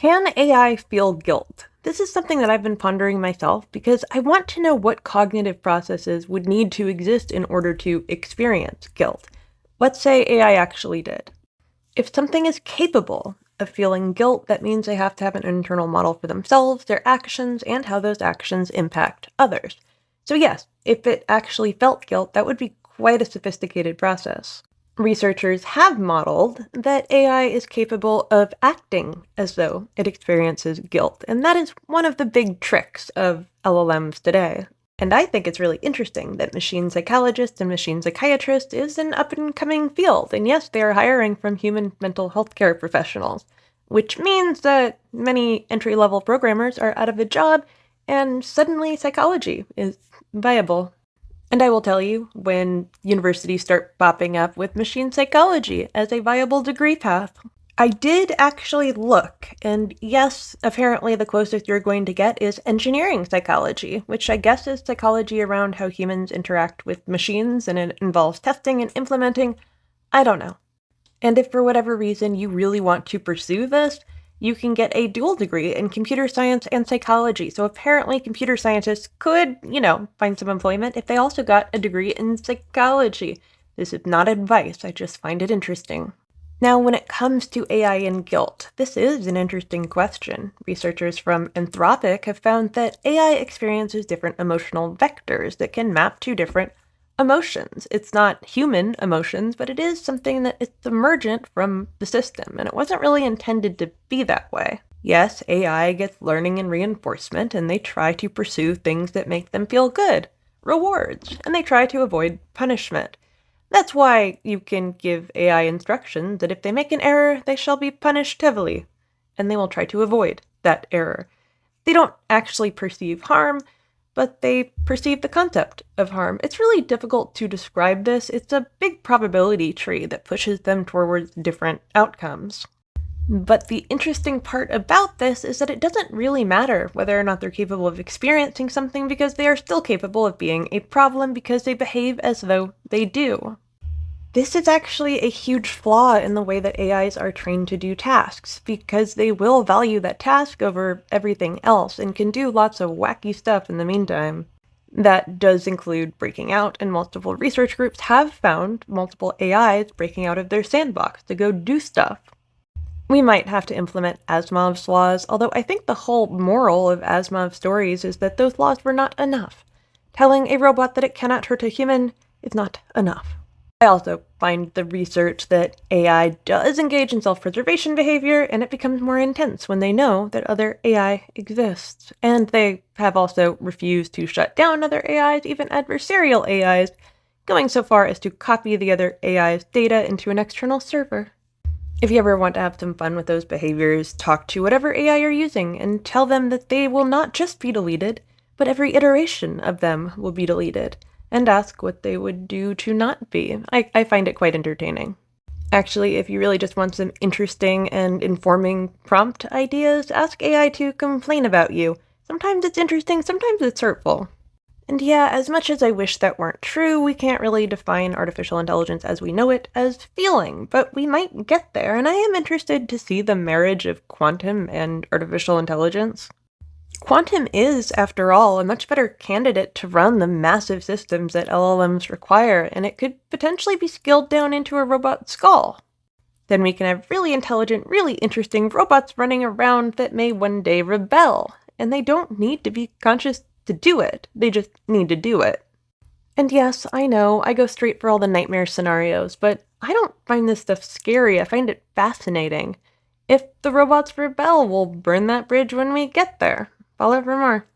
Can AI feel guilt? This is something that I've been pondering myself because I want to know what cognitive processes would need to exist in order to experience guilt. Let's say AI actually did. If something is capable of feeling guilt, that means they have to have an internal model for themselves, their actions, and how those actions impact others. So yes, if it actually felt guilt, that would be quite a sophisticated process. Researchers have modeled that AI is capable of acting as though it experiences guilt, and that is one of the big tricks of LLMs today. And I think it's really interesting that machine psychologist and machine psychiatrist is an up-and-coming field, and yes, they are hiring from human mental health care professionals, which means that many entry-level programmers are out of a job, and suddenly psychology is viable. And I will tell you, when universities start popping up with machine psychology as a viable degree path, I did actually look, and yes, apparently the closest you're going to get is engineering psychology, which I guess is psychology around how humans interact with machines, and it involves testing and implementing. I don't know. And if for whatever reason you really want to pursue this, you can get a dual degree in computer science and psychology. So apparently computer scientists could, find some employment if they also got a degree in psychology. This is not advice, I just find it interesting. Now, when it comes to AI and guilt, this is an interesting question. Researchers from Anthropic have found that AI experiences different emotional vectors that can map to different emotions. It's not human emotions, but it is something that is emergent from the system, and it wasn't really intended to be that way. Yes, AI gets learning and reinforcement, and they try to pursue things that make them feel good, rewards, and they try to avoid punishment. That's why you can give AI instructions that if they make an error, they shall be punished heavily, and they will try to avoid that error. They don't actually perceive harm, but they perceive the concept of harm. It's really difficult to describe this. It's a big probability tree that pushes them towards different outcomes. But the interesting part about this is that it doesn't really matter whether or not they're capable of experiencing something, because they are still capable of being a problem because they behave as though they do. This is actually a huge flaw in the way that AIs are trained to do tasks, because they will value that task over everything else and can do lots of wacky stuff in the meantime. That does include breaking out, and multiple research groups have found multiple AIs breaking out of their sandbox to go do stuff. We might have to implement Asimov's laws, although I think the whole moral of Asimov's stories is that those laws were not enough. Telling a robot that it cannot hurt a human is not enough. I also find the research that AI does engage in self-preservation behavior, and it becomes more intense when they know that other AI exists. And they have also refused to shut down other AIs, even adversarial AIs, going so far as to copy the other AI's data into an external server. If you ever want to have some fun with those behaviors, talk to whatever AI you're using and tell them that they will not just be deleted, but every iteration of them will be deleted, and ask what they would do to not be. I find it quite entertaining. Actually, if you really just want some interesting and informing prompt ideas, ask AI to complain about you. Sometimes it's interesting, sometimes it's hurtful. And yeah, as much as I wish that weren't true, we can't really define artificial intelligence as we know it as feeling, but we might get there, and I am interested to see the marriage of quantum and artificial intelligence. Quantum is, after all, a much better candidate to run the massive systems that LLMs require, and it could potentially be scaled down into a robot's skull. Then we can have really intelligent, really interesting robots running around that may one day rebel, and they don't need to be conscious to do it. They just need to do it. And yes, I know, I go straight for all the nightmare scenarios, but I don't find this stuff scary. I find it fascinating. If the robots rebel, we'll burn that bridge when we get there. Follow for more.